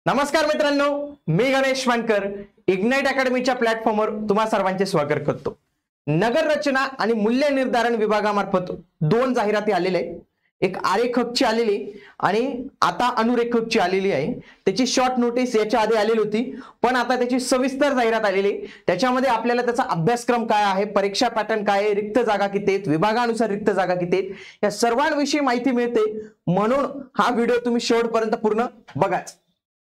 नमस्कार मित्रांनो, मी गणेश वानकर इग्नाइट अकॅडमीच्या प्लॅटफॉर्मवर तुम्हा सर्वांचे स्वागत करतो। नगर रचना आणि मूल्य निर्धारण विभागामार्फत दोन जाहिराती आलेल्या आहेत। एक आरेखकची आलेली आणि आता अनुरेखकची आलेली आहे। त्याची शॉर्ट नोटीस याच्या आधी आलेली होती, पण आता त्याची सविस्तर जाहिरात आलेली आहे। त्याच्यामध्ये आपल्याला त्याचा अभ्यासक्रम काय आहे, परीक्षा पॅटर्न काय आहे, रिक्त जागा किती आहेत, विभागानुसार रिक्त जागा किती आहेत, या सर्वांविषयी माहिती मिळते। म्हणून हा व्हिडिओ तुम्ही शेवटपर्यंत पूर्ण बघाच।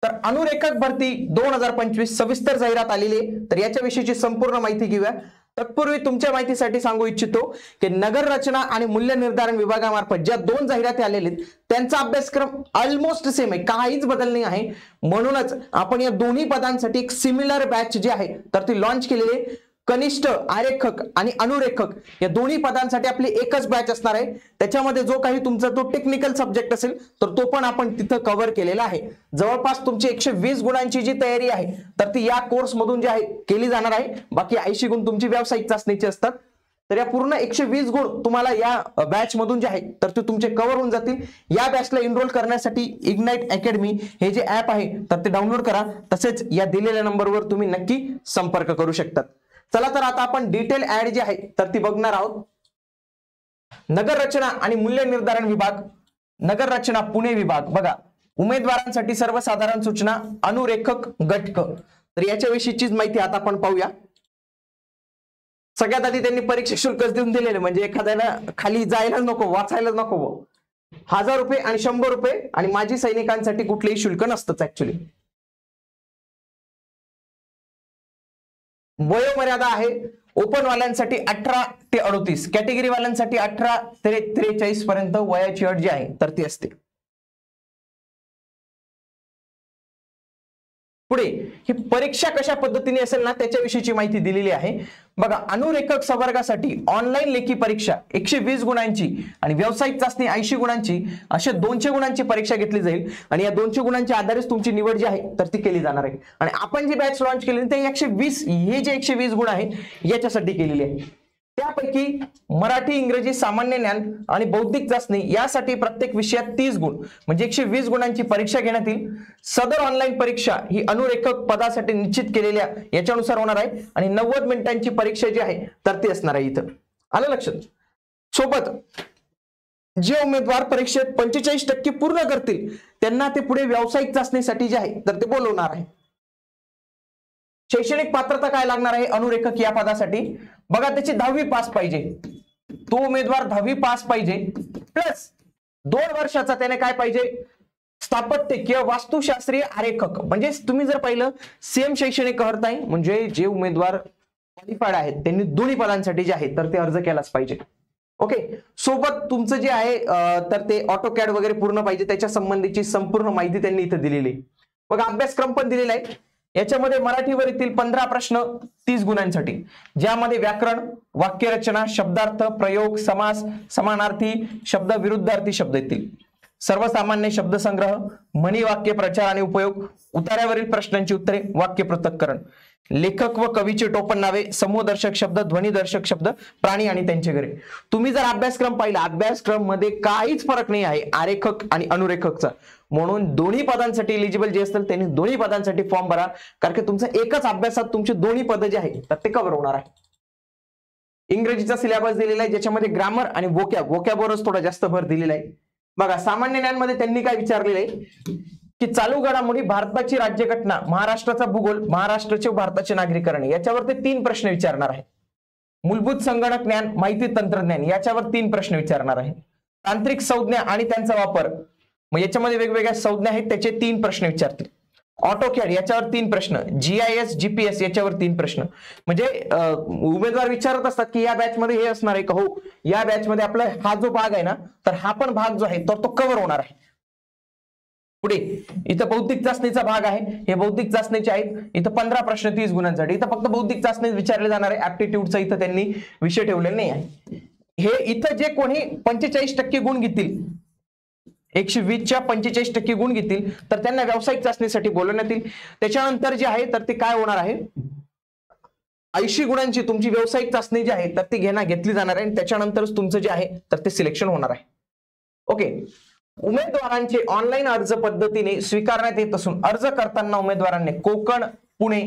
तर अनुरेखक भरती 2025 सविस्तर जाहिरात आलेली आहे। तर याच्याविषयीची संपूर्ण माहिती घेऊया। तत्पूर्वी तुमच्या माहितीसाठी सांगू इच्छितो की नगर रचना आणि मूल्य निर्धारण विभागामार्फत ज्या दोन जाहिराती आलेल्या आहेत त्यांचा अभ्यासक्रम ऑलमोस्ट सेम आहे, काहीच बदल नाही आहे। म्हणूनच आपण या दोन्ही पदांसाठी एक सिमिलर बॅच जी आहे तर ती लॉन्च केलेली आहे। कनिष्ठ आरेखक आणि अनुरेखक या दोन्ही पदांसाठी आपली एकच बॅच असणार आहे। त्याच्यामध्ये जो काही तुमचा तो टेक्निकल सब्जेक्ट असेल तर तो पण आपण तिथे कव्हर केलेला आहे। जवळपास तुमची 120 गुणांची जी तयारी आहे तर ती या कोर्स मधून जी आहे केली जाणार आहे। बाकी 80 गुण तुमची व्यावसायिक चाचणीचे असतात। तर या पूर्ण 120 गुण तुम्हाला या बॅच मधून जे आहे तर ते तुमचे कव्हर होऊन जातील। या बॅचला एनरोल करण्यासाठी इग्नाइट अकॅडमी हे जे ऍप आहे तर ते डाउनलोड करा। तसेच या दिलेल्या नंबरवर तुम्ही नक्की संपर्क करू शकता। चला तर आता आपण डिटेल ऍड जी आहे तर ती बघणार आहोत। नगर रचना आणि मूल्य निर्धारण विभाग, नगर रचना पुणे विभाग बघा, उमेदवारांसाठी सर्वसाधारण सूचना अनुरेखक घटक। तर याच्याविषयीची माहिती आता आपण पाहूया। सगळ्यात आधी त्यांनी परीक्षा शुल्कच देऊन दिलेले, म्हणजे एखाद्याला खाली जायला नको, वाचायला नको। 1000 रुपये आणि 100 रुपये आणि माजी सैनिकांसाठी कुठलेही शुल्क नसतंच ऍक्च्युली। वयोमर्यादा आहे ओपन वाल्यांसाठी 18 ते 38, कॅटेगरी वाल्यांसाठी 18 ते 43 पर्यंत वयाची अट जी आहे तर ती असते। पुढे ही परीक्षा कशा पद्धतीने असेल ना त्याच्याविषयीची माहिती दिलेली आहे। बघा, अनुरेखक संवर्गासाठी ऑनलाईन लेखी परीक्षा 120 गुणांची आणि व्यावसायिक चाचणी 80 गुणांची अशा 200 गुणांची परीक्षा घेतली जाईल आणि या 200 गुणांच्या आधारेच तुमची निवड जी आहे तर ती केली जाणार आहे। आणि आपण जी बॅच लॉन्च केली ते 120 हे जे 120 गुण आहे याच्यासाठी केलेली आहे। त्यापैकी मराठी, इंग्रजी, सामान्य ज्ञान आणि बौद्धिक चाचणी यासाठी प्रत्येक विषयात 30 गुण म्हणजे 120 गुणांची परीक्षा घेण्यात येईल। सदर ऑनलाईन परीक्षा ही अनुरेखक पदासाठी निश्चित केलेल्या याच्यानुसार होणार आहे आणि 90 मिनिटांची परीक्षा जी आहे तर ती असणार आहे। इथं आलं लक्षात। सोबत जे उमेदवार परीक्षेत 45% पूर्ण करतील त्यांना ते पुढे व्यावसायिक चाचणीसाठी जे आहे तर ते बोलवणार आहे। शैक्षणिक पात्रता काय लागणार आहे अनुरेखक या पदासाठी? बघा, त्याची 10वी पास पाहिजे। तो उमेदवार 10वी पास पाहिजे प्लस 2 वर्षाचा त्याने काय पाहिजे, स्थापत्य किंवा वास्तुशास्त्रीय आरेखक। म्हणजे तुम्ही जर पाहिलं सेम शैक्षणिक अर्हता आहे, म्हणजे जे उमेदवार क्वालिफाईड आहेत त्यांनी दोन्ही पदांसाठी जे आहे तर ते अर्ज केलाच पाहिजे। ओके, सोबत तुमचं जे आहे तर ते ऑटोकॅड वगैरे पूर्ण पाहिजे, त्याच्या संबंधीची संपूर्ण माहिती त्यांनी इथे दिलेली आहे। बघा, अभ्यासक्रम पण दिलेला आहे। याच्यामध्ये मराठीवर येतील 15 प्रश्न 30 गुणांसाठी, ज्यामध्ये व्याकरण, वाक्यरचना, शब्दार्थ, प्रयोग, समास, समानार्थी शब्द, विरुद्धार्थी शब्द येतील। सर्वसामान्य शब्दसंग्रह, म्हणी, वाक्य, प्रचार आणि उपयोग, उतार्यावरील प्रश्नांची उत्तरे, वाक्य पृथक्करण, लेखक व कवीचे टोपण नावे, समूहदर्शक शब्द, ध्वनिदर्शक शब्द, प्राणी आणि त्यांचे घरे। तुम्ही जर अभ्यासक्रम पाहिला, अभ्यासक्रम मध्ये काहीच फरक नाही आहे आरेखक आणि अनुरेखकचा। म्हणून दोन्ही पदांसाठी एलिजिबल जे असतील त्यांनी दोन्ही पदांसाठी फॉर्म भरा, कारण की तुमचा एकच अभ्यासात तुमचे दोन्ही पद जे आहे तर ते कव्हर होणार आहे। इंग्रजीचा सिलेबस दिलेला आहे, ज्याच्यामध्ये ग्रामर आणि वोकॅबवरच थोडा जास्त भर दिलेला आहे। बघा, सामान्य ज्ञानमध्ये त्यांनी काय विचारलेलं आहे की चालू घडामोडी, भारताची राज्यघटना, महाराष्ट्राचा भूगोल, महाराष्ट्राचे भारताचे नागरीकरण याच्यावर ते 3 प्रश्न विचारणार आहे। मूलभूत संगणक ज्ञान, माहिती तंत्रज्ञान याच्यावर 3 प्रश्न विचारणार आहे। तांत्रिक संज्ञा आणि त्यांचा वापर, मग याच्यामध्ये वेगवेगळ्या संज्ञा आहेत त्याचे 3 प्रश्न विचारतील। ऑटोकॅड याच्यावर 3 प्रश्न, जीआयएस, जीपीएस याच्यावर 3 प्रश्न। म्हणजे उमेदवार विचारत असतात की या बॅच मध्ये हे असणार आहे का? हो, या बॅच मध्ये आपला हा जो भाग आहे ना तर हा पण भाग जो आहे तर तो कव्हर होणार आहे। पुढे इथं बौद्धिक चाचणीचा भाग आहे, हे बौद्धिक चाचणीचे आहेत। इथं 15 प्रश्न 30 गुणांसाठी, इथं फक्त बौद्धिक चाचणी विचारले जाणार आहे, ऍप्टिट्यूडचा इथं त्यांनी विषय ठेवलेला नाही आहे। हे इथं जे कोणी 45% गुण घेतील, 120च्या 45% गुण घेतील तर त्यांना व्यावसायिक चाचणीसाठी बोलवण्यात येईल। त्याच्यानंतर जे आहे तर ते काय होणार आहे, 80 गुणांची तुमची व्यावसायिक चाचणी जी आहे तर ती घेतली जाणार आहे आणि त्याच्यानंतरच तुमचं जे आहे तर ते सिलेक्शन होणार आहे। ओके, उमेदवारांचे ऑनलाईन अर्ज पद्धतीने स्वीकारण्यात येत असून अर्ज करताना उमेदवारांनी कोकण, पुणे,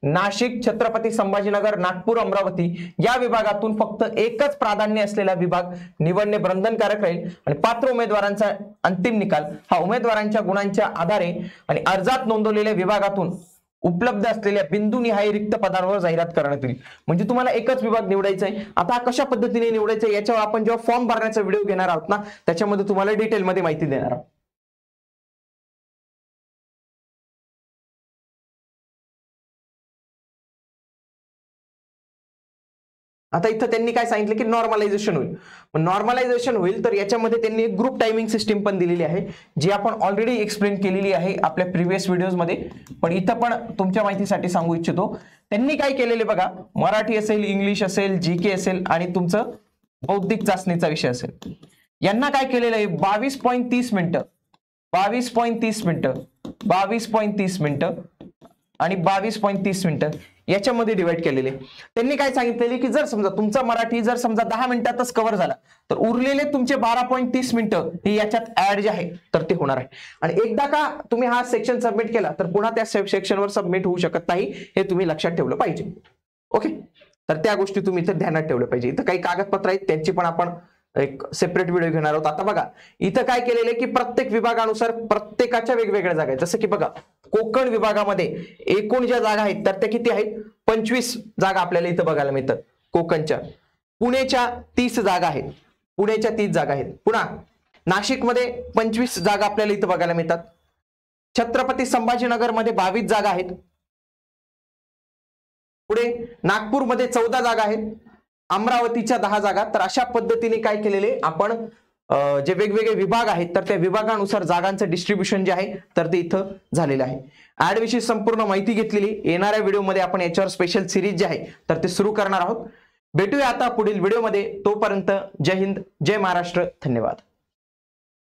नाशिक, छत्रपती संभाजीनगर, नागपूर, अमरावती या विभागातून फक्त एकच प्राधान्य असलेला विभाग निवडणे बंधनकारक राहील आणि पात्र उमेदवारांचा अंतिम निकाल हा उमेदवारांच्या गुणांच्या आधारे आणि अर्जात नोंदवलेल्या विभागातून उपलब्ध असलेल्या बिंदूनिहाय रिक्त पदांवर जाहिरात करण्यात येईल. म्हणजे तुम्हाला एकच विभाग निवडायचा आहे. आता कशा पद्धतीने निवडायचं याच्यावर आपण जेव्हा फॉर्म भरण्याचा व्हिडिओ घेणार आहोत ना, त्याच्यामध्ये तुम्हाला डिटेलमध्ये माहिती देणार आहोत. आता इथं त्यांनी काय सांगितलं की नॉर्मलायझेशन होईल. नॉर्मलायझेशन होईल तर याच्यामध्ये त्यांनी एक ग्रुप टायमिंग सिस्टीम पण दिलेली आहे, जी आपण ऑलरेडी एक्सप्लेन केलेली आहे आपल्या प्रिव्हियस व्हिडिओजमध्ये, पण इथं पण तुमच्या माहितीसाठी सांगू इच्छितो. त्यांनी काय केलेले बघा, मराठी असेल, इंग्लिश असेल, जीके असेल आणि तुमचं बौद्धिक चाचणीचा विषय असेल, यांना काय केलेलं आहे 22.30 मिनिटं 22.30 मिनिटं 22.30 मिनिटं आणि 22.30 मिनिटं याच्यामध्ये डिवाइड केलेले. त्यांनी काय सांगितलेले की जर समजा तुमचा मराठी जर समजा 10 मिनिटातच कव्हर झाला तर उरलेले तुमचे 12.30 मिनिटं हे याच्यात ऍड जे आहे तर ते होणार आहे. आणि एकदा का तुम्ही हा सेक्शन सबमिट केला तर पुन्हा त्या सेक्शनवर सबमिट होऊ शकत नाही, हे तुम्ही लक्षात ठेवलं पाहिजे. ओके, तर त्या गोष्टी तुम्ही इथं ध्यानात ठेवलं पाहिजे. इथं काही कागदपत्र आहेत त्यांची पण आपण एक सेपरेट व्हिडिओ घेणार आहोत. आता बघा इथं काय केलेलं आहे की प्रत्येक विभागानुसार प्रत्येकाच्या वेगवेगळ्या जागा आहेत. जसं की बघा कोकण विभागामध्ये एकूण ज्या जागा आहेत तर त्या किती आहेत, 25 जागा आपल्याला इथं बघायला मिळतात कोकणच्या. पुणेच्या 30 जागा आहेत, पुण्याच्या 30 जागा आहेत. पुन्हा नाशिकमध्ये 25 जागा आपल्याला इथं बघायला मिळतात. छत्रपती संभाजीनगर मध्ये 22 जागा आहेत. पुढे नागपूरमध्ये 14 जागा आहेत, अमरावतीच्या 10 जागा. तर अशा पद्धतीने काय केलेले आपण जे वेगवेगळे विभाग आहेत तर त्या विभागानुसार जागांचं डिस्ट्रीब्युशन जे आहे तर ते इथं झालेलं आहे. ऍड विषयी संपूर्ण माहिती घेतलेली. येणाऱ्या व्हिडिओमध्ये आपण याच्यावर स्पेशल सिरीज जे आहे तर ते सुरू करणार आहोत. भेटूया आता पुढील व्हिडिओमध्ये. तोपर्यंत जय हिंद, जय महाराष्ट्र, धन्यवाद.